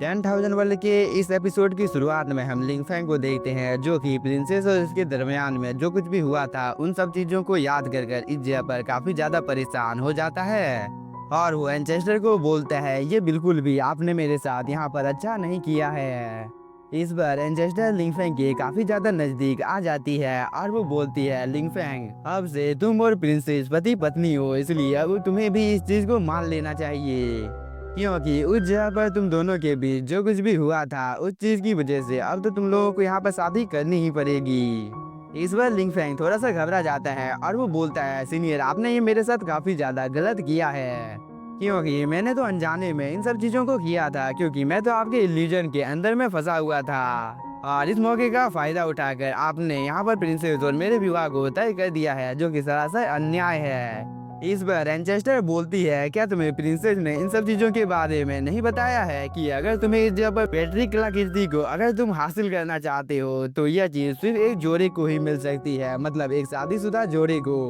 10,000 world के इस episode की शुरुआत में हम लिंगफैंग को देखते हैं, जो कि प्रिंसेस और इसके दरमियान में जो कुछ भी हुआ था उन सब चीजों को याद कर कर इस जगह पर काफी ज्यादा परेशान हो जाता है। और वो एंचेस्टर को बोलता है, ये बिल्कुल भी आपने मेरे साथ यहाँ पर अच्छा नहीं किया है। इस बार एंचेस्टर लिंगफैंग के काफी ज्यादा नजदीक आ जाती है और वो बोलती है, लिंगफैंग अब से तुम और प्रिंसेस पति पत्नी हो, इसलिए अब तुम्हें भी इस चीज को मान लेना चाहिए, क्योंकि उस जगह पर तुम दोनों के बीच जो कुछ भी हुआ था उस चीज की वजह से अब तो तुम लोगों को यहाँ पर शादी करनी ही पड़ेगी। इस बार लिंगफैंग थोड़ा सा घबरा जाता है और वो बोलता है, सीनियर आपने ये मेरे साथ काफी ज्यादा गलत किया है, क्योंकि मैंने तो अनजाने में इन सब चीजों को किया था, क्योंकि मैं तो आपके इल्यूजन के अंदर में फंसा हुआ था। और इस मौके का फायदा उठाकर आपने यहाँ पर प्रिंसेस और मेरे विवाह को तय कर दिया है, जो कि सरासर अन्याय है। इस बार एंचेस्टर बोलती है, क्या तुम्हें प्रिंसेस ने इन सब चीजों के बारे में नहीं बताया है कि अगर तुम्हें इस जगह पर पैट्रिक कलाकृति को अगर तुम हासिल करना चाहते हो तो यह चीज सिर्फ एक जोड़े को ही मिल सकती है, मतलब एक शादीशुदा जोड़े को।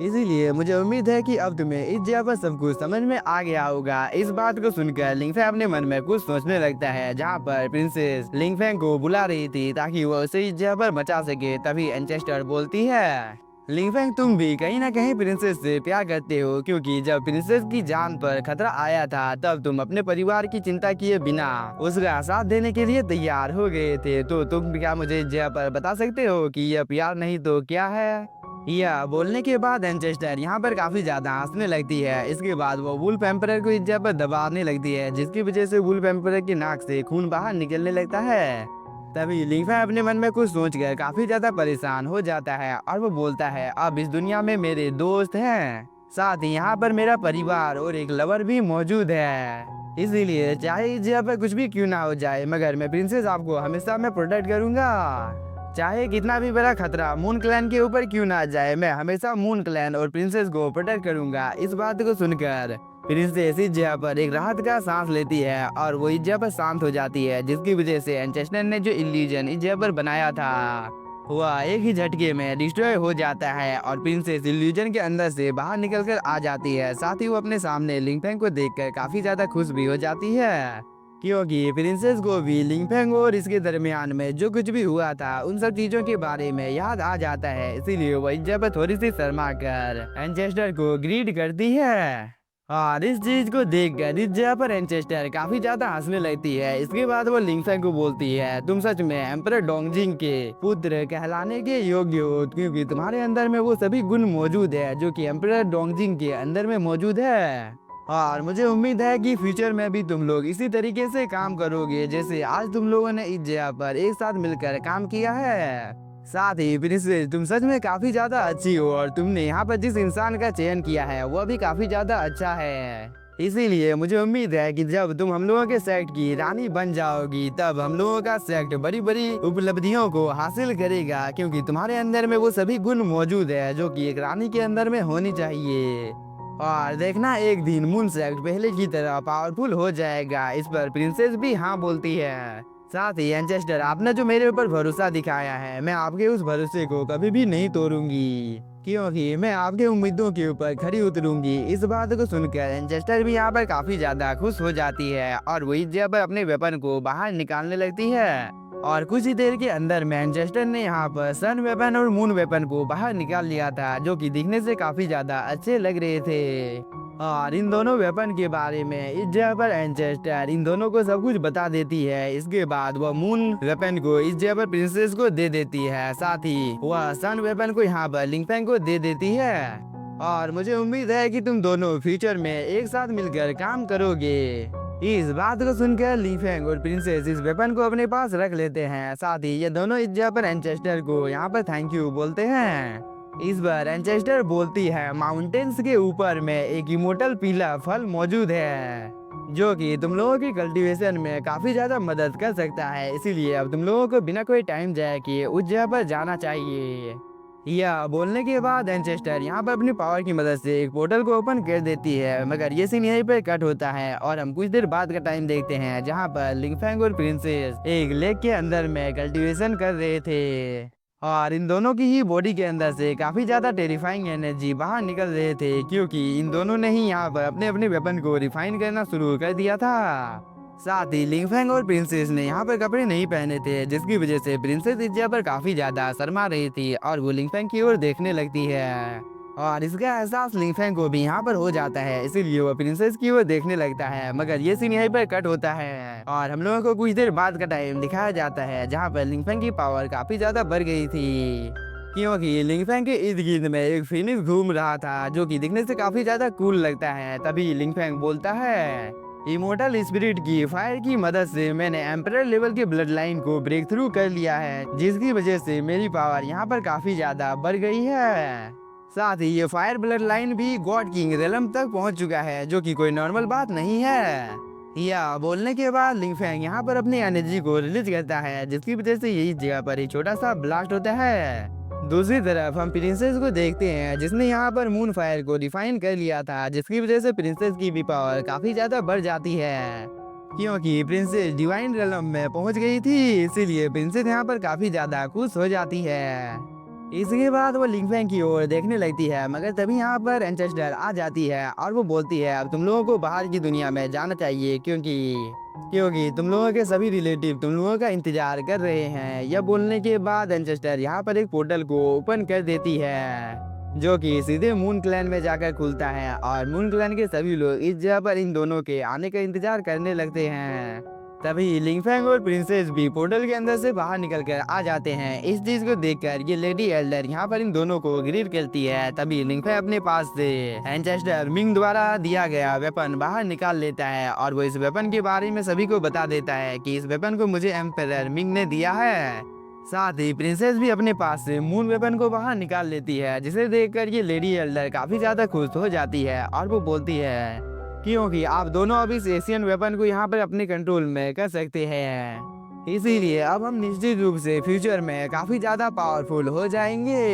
इसीलिए मुझे उम्मीद है कि अब तुम्हें इस जगह पर सब कुछ समझ में आ गया होगा। इस बात को सुनकर लिंगफैंग अपने मन में कुछ सोचने लगता है, जहाँ पर प्रिंसेस लिंगफैंग को बुला रही थी ताकि वो उसे इस जगह पर बचा सके। तभी एंचेस्टर बोलती है, लिंगफैंग तुम भी कहीं ना कहीं प्रिंसेस से प्यार करते हो, क्योंकि जब प्रिंसेस की जान पर खतरा आया था तब तुम अपने परिवार की चिंता किए बिना उसका साथ देने के लिए तैयार हो गए थे। तो तुम क्या मुझे इस जगह पर बता सकते हो कि यह प्यार नहीं तो क्या है? यह बोलने के बाद एंचेस्टर यहाँ पर काफी ज्यादा हंसने लगती है। इसके बाद वो वुल्फ एम्परर को इस जगह पर दबाने लगती है, जिसकी वजह से वुल्फ एम्परर की नाक से खून बाहर निकलने लगता है। तभी लिंगफैंग अपने मन में कुछ सोचकर काफी ज्यादा परेशान हो जाता है और वो बोलता है, अब इस दुनिया में मेरे दोस्त हैं, साथ ही यहाँ पर मेरा परिवार और एक लवर भी मौजूद है। इसीलिए चाहे इस जगह पर कुछ भी क्यों ना हो जाए, मगर मैं प्रिंसेस आपको हमेशा मैं प्रोटेक्ट करूंगा। चाहे कितना भी बड़ा खतरा मून क्लैन के ऊपर क्यों ना आ जाए, मैं हमेशा मून क्लैन और प्रिंसेस को प्रोटेक्ट करूंगा। इस बात को सुनकर प्रिंसेस इस जगह पर एक राहत का सांस लेती है और वो इस जगह पर शांत हो जाती है, जिसकी वजह से एंचेस्टर ने जो इल्यूजन इस जगह पर बनाया था वह एक ही झटके में डिस्ट्रॉय हो जाता है और प्रिंसेस इल्यूजन के अंदर से बाहर निकलकर आ जाती है। साथ ही वो अपने सामने लिंगफैंग को देखकर काफी ज्यादा खुश भी हो जाती है, क्योंकि प्रिंसेस को भी लिंगफैंग और इसके दरमियान में जो कुछ भी हुआ था उन सब चीजों के बारे में याद आ जाता है। इसीलिए वो इस जगह पर थोड़ी सी शर्मा कर एंचेस्टर को ग्रीट करती है और इस चीज को देखकर इस जगह पर एंचेस्टर काफी ज्यादा हंसने लगती है। इसके बाद वो लिंगफैंग को बोलती है, तुम सच में एम्परर डोंगजिंग के पुत्र कहलाने के योग्य हो, क्योंकि तुम्हारे अंदर में वो सभी गुण मौजूद है जो कि एम्परर डोंगजिंग के अंदर में मौजूद है। और मुझे उम्मीद है कि फ्यूचर में भी तुम लोग इसी तरीके से काम करोगे जैसे आज तुम लोगों ने इस जगह पर एक साथ मिलकर काम किया है। साथ ही प्रिंसेस तुम सच में काफी ज्यादा अच्छी हो और तुमने यहाँ पर जिस इंसान का चयन किया है वह भी काफी ज्यादा अच्छा है। इसीलिए मुझे उम्मीद है कि जब तुम हम लोगों के सेक्ट की रानी बन जाओगी तब हम लोगों का सेक्ट बड़ी बड़ी उपलब्धियों को हासिल करेगा, क्योंकि तुम्हारे अंदर में वो सभी गुण मौजूद है जो कि एक रानी के अंदर में होनी चाहिए। और देखना एक दिन मून सेक्ट पहले की तरह पावरफुल हो जाएगा। इस पर प्रिंसेस भी हाँ बोलती है। साथ ही एंचेस्टर आपने जो मेरे ऊपर भरोसा दिखाया है, मैं आपके उस भरोसे को कभी भी नहीं तोड़ूंगी, क्योंकि मैं आपके उम्मीदों के ऊपर खरी उतरूंगी। इस बात को सुनकर एंचेस्टर भी यहाँ पर काफी ज्यादा खुश हो जाती है और वो इस जगह पर अपने वेपन को बाहर निकालने लगती है। और कुछ ही देर के अंदर मैनचेस्टर ने यहाँ पर सन वेपन और मून वेपन को बाहर निकाल लिया था, जो कि दिखने से काफी ज्यादा अच्छे लग रहे थे। और इन दोनों वेपन के बारे में इस जगह पर एंचेस्टर इन दोनों को सब कुछ बता देती है। इसके बाद वह मून वेपन को इस जगह पर प्रिंसेस को दे देती है, साथ ही वह सन वेपन को यहाँ पर लिंगफैंग को दे देती है। और मुझे उम्मीद है कि तुम दोनों फ्यूचर में एक साथ मिलकर काम करोगे। इस बात को सुनकर लिंगफैंग और प्रिंसेस इस वेपन को अपने पास रख लेते हैं। साथ ही ये दोनों इस जगह पर एंचेस्टर को यहाँ पर थैंक यू बोलते हैं। इस बार एंचेस्टर बोलती है, माउंटेन्स के ऊपर में एक इमोर्टल पीला फल मौजूद है जो कि तुम लोगों की कल्टीवेशन में काफी ज्यादा मदद कर सकता है। इसीलिए अब तुम लोगों को बिना कोई टाइम जाए किए उस जगह पर जाना चाहिए। यह बोलने के बाद एंचेस्टर यहाँ पर अपनी पावर की मदद से एक पोर्टल को ओपन कर देती है, मगर ये सीन यहीं पर कट होता है और हम कुछ देर बाद का टाइम देखते हैं, जहाँ पर लिंगफैंग और प्रिंसेस एक लेक के अंदर में कल्टीवेशन कर रहे थे और इन दोनों की ही बॉडी के अंदर से काफी ज्यादा टेरिफाइंग एनर्जी बाहर निकल रहे थे, क्योंकि इन दोनों ने ही यहाँ पर अपने अपने वेपन को रिफाइन करना शुरू कर दिया था। साथ ही लिंगफेंग और प्रिंसेस ने यहाँ पर कपड़े नहीं पहने थे, जिसकी वजह से प्रिंसेस इज्जा पर काफी ज्यादा शर्मा रही थी और वो लिंगफेंग की ओर देखने लगती है। और इसका एहसास लिंगफेंग को भी यहाँ पर हो जाता है, इसीलिए वो प्रिंसेस की ओर देखने लगता है। मगर ये सीन यहीं पर कट होता है और हम लोगों को कुछ देर बाद का टाइम दिखाया जाता है, जहाँ पर लिंगफेंग की पावर काफी ज्यादा बढ़ गई थी, क्योंकि लिंगफेंग के इर्द गिर्द में एक फिनिक्स घूम रहा था, जो कि दिखने से काफी ज्यादा कूल लगता है। तभी लिंगफेंग बोलता है, इमोर्टल स्पिरिट की फायर की मदद से मैंने एम्परर लेवल के ब्लड लाइन को ब्रेक थ्रू कर लिया है, जिसकी वजह से मेरी पावर यहाँ पर काफी ज्यादा बढ़ गई है। साथ ही ये फायर ब्लड लाइन भी गॉड किंग रेलम तक पहुंच चुका है, जो कि कोई नॉर्मल बात नहीं है। या बोलने के बाद लिंगफेंग यहाँ पर अपनी एनर्जी को रिलीज करता है, जिसकी वजह से यही जगह पर एक छोटा सा ब्लास्ट होता है। दूसरी तरफ हम प्रिंसेस को देखते हैं, जिसने यहाँ पर मून फायर को डिफाइन कर लिया था, जिसकी वजह से प्रिंसेस की भी पावर काफी ज्यादा बढ़ जाती है, क्योंकि प्रिंसेस डिवाइन रेलम में पहुंच गई थी। इसीलिए प्रिंसेस यहाँ पर काफी ज्यादा खुश हो जाती है। इसके बाद वो लिंगफेंग की ओर देखने लगती है, मगर तभी यहाँ पर एंसेस्टर आ जाती है और वो बोलती है, अब तुम लोगों को बाहर की दुनिया में जाना चाहिए, क्योंकि तुम लोगों के सभी रिलेटिव तुम लोगों का इंतजार कर रहे हैं। यह बोलने के बाद एंसेस्टर यहाँ पर एक पोर्टल को ओपन कर देती है, जो कि सीधे मून क्लैन में जाकर खुलता है और मून क्लैन के सभी लोग इस जगह पर इन दोनों के आने का इंतजार करने लगते हैं। तभी लिंगफेंग और प्रिंसेस भी पोर्टल के अंदर से बाहर निकलकर आ जाते हैं। इस चीज को देखकर ये लेडी एल्डर यहाँ पर इन दोनों को ग्रीट करती है। तभी लिंगफेंग अपने पास से एंसेस्टर मिंग द्वारा दिया गया वेपन बाहर निकाल लेता है और वो इस वेपन के बारे में सभी को बता देता है कि इस वेपन को मुझे एम्परर मिंग ने दिया है। साथ ही प्रिंसेस भी अपने पास से मून वेपन को बाहर निकाल लेती है, जिसे देखकर ये लेडी एल्डर काफी ज्यादा खुश हो जाती है और वो बोलती है, क्योंकि आप दोनों अब इस एशियन वेपन को यहाँ पर अपने कंट्रोल में कर सकते हैं, इसीलिए अब हम निश्चित रूप से फ्यूचर में काफी ज्यादा पावरफुल हो जाएंगे।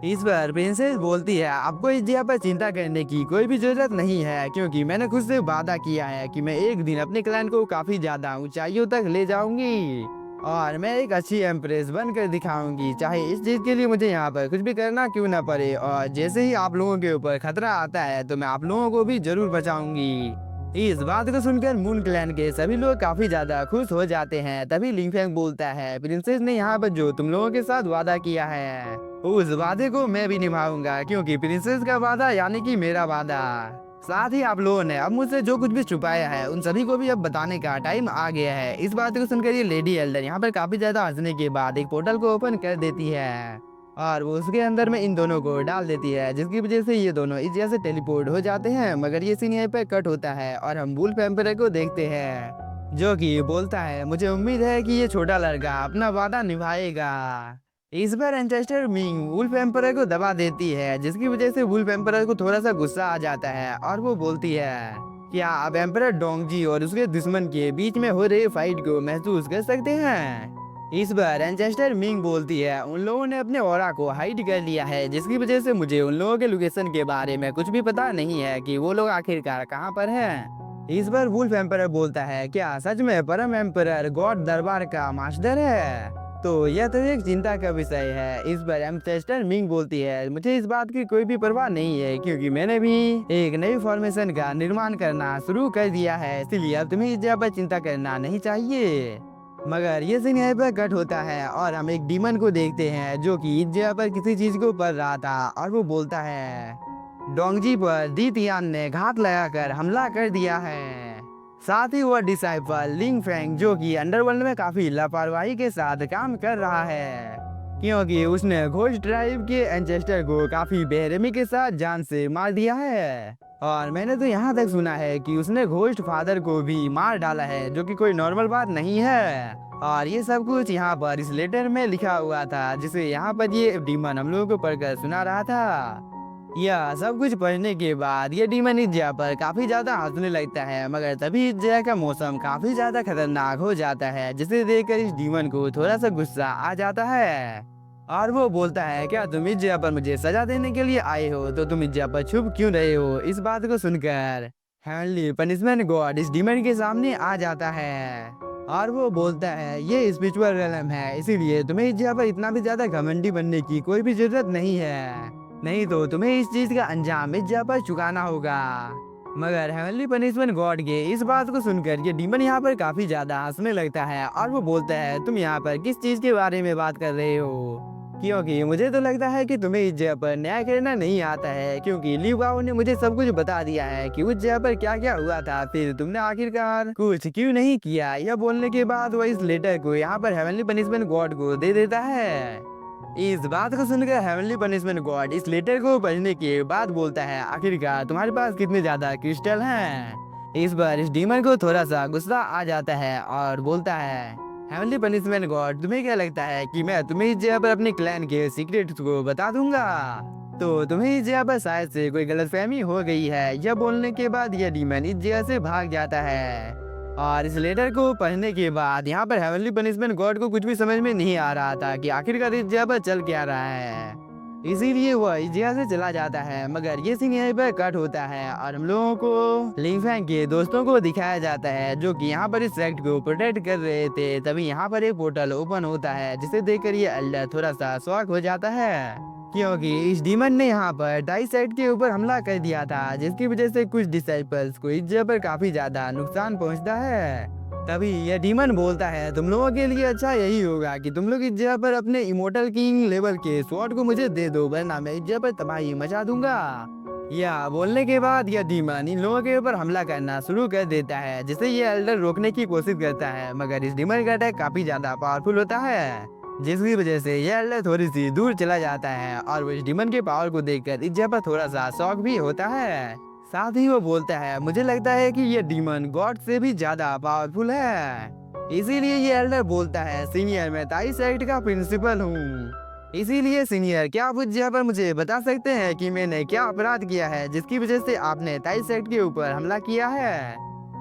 इस पर प्रिंसेस बोलती है, आपको इस जगह पर चिंता करने की कोई भी जरूरत नहीं है, क्योंकि मैंने खुद से वादा किया है कि मैं एक दिन अपने क्लैन को काफी ज्यादा ऊंचाइयों तक ले जाऊंगी और मैं एक अच्छी एम्प्रेस बनकर दिखाऊंगी, चाहे इस चीज के लिए मुझे यहाँ पर कुछ भी करना क्यों ना पड़े। और जैसे ही आप लोगों के ऊपर खतरा आता है तो मैं आप लोगों को भी जरूर बचाऊंगी। इस बात को सुनकर मून क्लैन के सभी लोग काफी ज्यादा खुश हो जाते हैं। तभी लिंगफेंग बोलता है, प्रिंसेस ने यहाँ पर जो तुम लोगों के साथ वादा किया है उस वादे को मैं भी निभाऊंगा, क्योंकि प्रिंसेस का वादा यानी कि मेरा वादा। साथ ही आप लोगों ने अब मुझसे जो कुछ भी छुपाया है उन सभी को भी अब बताने का टाइम आ गया है। इस बात को सुनकर ये लेडी एल्डर यहाँ पर काफी ज्यादा हंसने के बाद एक पोर्टल को ओपन कर देती है और वो उसके अंदर में इन दोनों को डाल देती है, जिसकी वजह से ये दोनों इस जगह से टेलीपोर्ट हो जाते हैं। मगर ये सीन यहाँ पे कट होता है और हम वुल्फ एम्परर को देखते हैं, जो कि बोलता है, मुझे उम्मीद है कि ये छोटा लड़का अपना वादा निभाएगा। इस बार एंसेस्टर मिंग वुल्फ एम्परर को दबा देती है, जिसकी वजह से वुल्फ एम्परर को थोड़ा सा गुस्सा आ जाता है और वो बोलती है, क्या आप एम्परर डोंगजी और उसके दुश्मन के बीच में हो रहे फाइट को महसूस कर सकते हैं। इस बार एंसेस्टर मिंग बोलती है, उन लोगों ने अपने ऑरा को हाइड कर लिया है, जिसकी वजह से मुझे उन लोगों के लोकेशन के बारे में कुछ भी पता नहीं है कि वो लोग आखिरकार कहाँ पर हैं। इस बार वुल्फ एम्परर बोलता है, क्या सच में परम एम्परर गॉड दरबार का मास्टर है? तो यह तो एक चिंता का विषय है। इस पर एम्सेस्टर मिंग बोलती है, मुझे इस बात की कोई भी परवाह नहीं है, क्योंकि मैंने भी एक नई फॉर्मेशन का निर्माण करना शुरू कर दिया है, इसलिए अब तुम्हें इस जगह पर चिंता करना नहीं चाहिए। मगर ये सीन यहाँ पर कट होता है और हम एक डीमन को देखते हैं, जो कि इस जगह पर किसी चीज को पढ़ रहा था और वो बोलता है, डोंगजी पर दी तियान ने घात लगाकर हमला कर दिया है। साथ ही वह डिसाइपल लिंगफेंग, जो कि अंडरवर्ल्ड में काफी लापरवाही के साथ काम कर रहा है, क्योंकि उसने घोस्ट ट्राइब के एंसेस्टर को काफी बेरहमी के साथ जान से मार दिया है। और मैंने तो यहाँ तक सुना है कि उसने घोस्ट फादर को भी मार डाला है, जो कि कोई नॉर्मल बात नहीं है। और ये सब कुछ यहाँ पर इस लेटर में लिखा हुआ था, जिसे यहाँ पर ये डीमन हम लोगों को पढ़कर सुना रहा था। यह सब कुछ पढ़ने के बाद ये डीमन इस जगह पर काफी ज्यादा हंसने लगता है, मगर तभी इस जगह का मौसम काफी ज्यादा खतरनाक हो जाता है, जिसे देखकर इस डीमन को थोड़ा सा गुस्सा आ जाता है और वो बोलता है, क्या तुम इस जगह पर मुझे सजा देने के लिए आए हो? तो तुम इस जगह पर छुप क्यों रहे हो? इस बात को सुनकर हेवनली पनिशमेंट गॉड इस डीमन के सामने आ जाता है और वो बोलता है, ये स्पिरिचुअल रेलम है, इसीलिए तुम्हें इस जगह पर इतना भी ज्यादा घमंडी बनने की कोई भी जरूरत नहीं है, नहीं तो तुम्हें इस चीज का अंजाम इस जगह पर चुकाना होगा। मगर हेवनली पनिशमेंट गॉड के इस बात को सुनकर ये डीमन यहाँ पर काफी ज्यादा हंसने लगता है और वो बोलता है, तुम यहाँ पर किस चीज के बारे में बात कर रहे हो? क्योंकि मुझे तो लगता है कि तुम्हें इस जगह पर न्याय करना नहीं आता है, क्योंकि लीवाओ ने मुझे सब कुछ बता दिया है कि उस जगह पर क्या क्या हुआ था, फिर तुमने आखिरकार कुछ क्यों नहीं किया। यह बोलने के बाद वो इस लेटर को यहाँ पर हेवनली पनिशमेंट गॉड को दे देता है। इस बात को सुनकर हेवनली पनिशमेंट गॉड इस लेटर को पढ़ने के बाद बोलता है, आखिरकार तुम्हारे पास कितने ज्यादा क्रिस्टल हैं? इस बार इस डीमन को थोड़ा सा गुस्सा आ जाता है और बोलता है, हेवनली पनिशमेंट गॉड, तुम्हें क्या लगता है कि मैं तुम्हें इस जगह पर अपने क्लैन के सीक्रेट्स को बता दूंगा? तो तुम्हें इस जगह पर शायद से कोई गलतफहमी हो गई है। यह बोलने के बाद यह डीमन इस जगह से भाग जाता है। और इस लेटर को पढ़ने के बाद यहाँ पर हेवनली पनिशमेंट गॉड को कुछ भी समझ में नहीं आ रहा था कि आखिरकार इस जगह पर चल क्या रहा है, इसीलिए वह इस जगह से चला जाता है। मगर ये सीन यहीं पर कट होता है और हम लोगों को लिंगफैंग के दोस्तों को दिखाया जाता है जो कि यहाँ पर इस सेक्ट को प्रोटेक्ट कर रहे थे। तभी यहाँ पर एक पोर्टल ओपन होता है जिसे देखकर ये एल्डर थोड़ा सा शॉक हो जाता है, क्योंकि इस डीमन ने यहाँ पर डाइसेक्ट के ऊपर हमला कर दिया था, जिसकी वजह से कुछ डिसाइपल्स को इस जगह पर काफी ज्यादा नुकसान पहुँचता है। तभी यह डीमन बोलता है, तुम लोगों के लिए अच्छा यही होगा कि तुम लोग इस जगह पर अपने इमोर्टल किंग लेवल के स्वॉर्ड को मुझे दे दो, वरना मैं इस जगह पर तबाही मचा दूंगा। यह बोलने के बाद यह डीमन इन लोगों के ऊपर हमला करना शुरू कर देता है, जिसे ये एल्डर रोकने की कोशिश करता है। मगर इस डीमन का अटैक काफी ज्यादा पावरफुल होता है, जिसकी वजह से यह एल्डर थोड़ी सी दूर चला जाता है और वो इस डीमन के पावर को देखकर इस जगह पर थोड़ा सा शॉक भी होता है। साथ ही वो बोलता है, मुझे लगता है कि ये डीमन गॉड से भी ज्यादा पावरफुल है। इसीलिए ये एल्डर बोलता है, सीनियर, मैं ताई सेक्ट का प्रिंसिपल हूँ, इसीलिए सीनियर, क्या आप उस जगह पर मुझे बता सकते हैं कि मैंने क्या अपराध किया है जिसकी वजह से आपने ताई सेक्ट के ऊपर हमला किया है?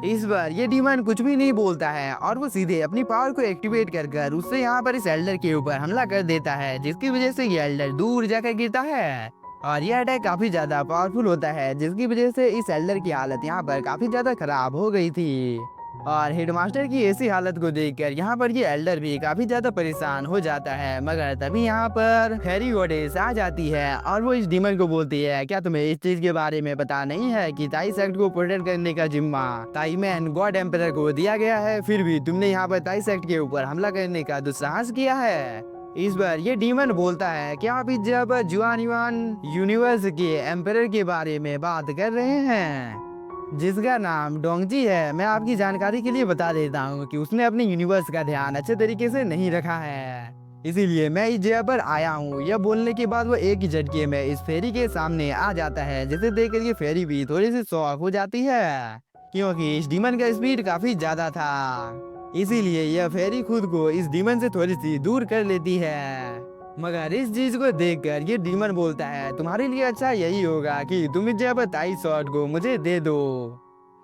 इस बार ये डीमन कुछ भी नहीं बोलता है और वो सीधे अपनी पावर को एक्टिवेट कर उससे यहाँ पर इस एल्डर के ऊपर हमला कर देता है, जिसकी वजह से ये एल्डर दूर जाकर गिरता है। और यह अटैक काफी ज्यादा पावरफुल होता है, जिसकी वजह से इस एल्डर की हालत यहाँ पर काफी ज्यादा खराब हो गई थी। और हेडमास्टर की ऐसी हालत को देखकर यहाँ पर ये एल्डर भी काफी ज्यादा परेशान हो जाता है। मगर तभी यहाँ पर फेरी गॉडेस आ जाती है और वो इस डीमन को बोलती है, क्या तुम्हें इस चीज के बारे में पता नहीं है कि ताई सेक्ट को प्रोटेक्ट करने का जिम्मा ताई मैन गॉड एम्परर को दिया गया है, फिर भी तुमने यहाँ पर ताई सेक्ट के ऊपर हमला करने का दुस्साहस किया है? इस बार ये डीमन बोलता है, क्या आप इस जगह पर जुआन यूनिवर्स के एम्परर के बारे में बात कर रहे हैं, जिसका नाम डोंगजी है? मैं आपकी जानकारी के लिए बता देता हूँ कि उसने अपने यूनिवर्स का ध्यान अच्छे तरीके से नहीं रखा है, इसीलिए मैं इस जगह पर आया हूँ। यह बोलने के बाद वो एक ही झटके में इस फेरी के सामने आ जाता है, जिसे देखकर ये फेरी भी थोड़ी सी शॉक हो जाती है, क्योंकि इस डीमन का स्पीड काफी ज्यादा था। इसीलिए यह फेरी खुद को इस डीमन से थोड़ी सी दूर कर लेती है। मगर इस चीज को देखकर ये डीमन बोलता है, तुम्हारे लिए अच्छा यही होगा कि तुम इस जगह पर ताई शॉट को मुझे दे दो,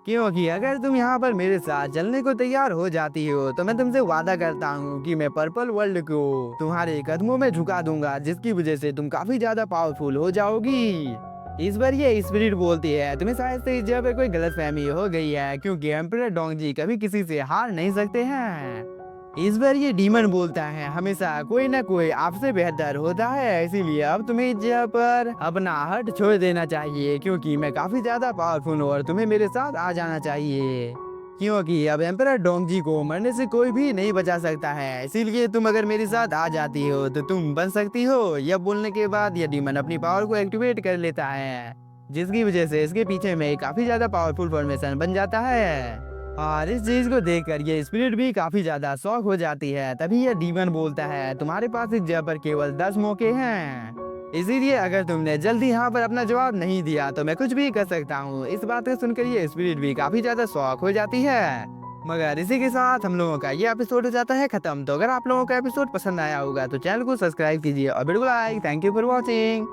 क्योंकि अगर तुम यहाँ पर मेरे साथ चलने को तैयार हो जाती हो तो मैं तुमसे वादा करता हूँ कि मैं पर्पल वर्ल्ड को तुम्हारे कदमों में झुका दूंगा, जिसकी वजह से तुम काफी ज्यादा पावरफुल हो जाओगी। इस बार ये स्पिरिट बोलती है, तुम्हें शायद से इस जगह पे कोई गलतफहमी हो गई है, क्योंकि एम्परर डोंगजी कभी किसी से हार नहीं सकते हैं। इस बार ये डीमन बोलता है, हमेशा कोई ना कोई आपसे बेहतर होता है, इसीलिए अब तुम्हें इस जगह पर अपना हट छोड़ देना चाहिए, क्योंकि मैं काफी ज्यादा पावरफुल हूँ और तुम्हें मेरे साथ आ जाना चाहिए, क्योंकि अब एम्परर डोंगजी को मरने से कोई भी नहीं बचा सकता है। इसीलिए तुम अगर मेरे साथ आ जाती हो तो तुम बन सकती हो। यह बोलने के बाद यह डीमन अपनी पावर को एक्टिवेट कर लेता है, जिसकी वजह से इसके पीछे में काफी ज्यादा पावरफुल फॉर्मेशन बन जाता है। और इस चीज को देखकर ये स्पिरिट भी काफी ज्यादा शॉक हो जाती है। तभी यह डीमन बोलता है, तुम्हारे पास इस जगह पर केवल 10 मौके हैं, इसीलिए अगर तुमने जल्दी यहाँ पर अपना जवाब नहीं दिया तो मैं कुछ भी कर सकता हूँ। इस बात को सुनकर ये स्पिरिट भी काफी ज्यादा शॉक हो जाती है। मगर इसी के साथ हम लोगों का ये एपिसोड हो जाता है खत्म। तो अगर आप लोगों का एपिसोड पसंद आया होगा तो चैनल को सब्सक्राइब कीजिए और वीडियो को like. Thank you for watching.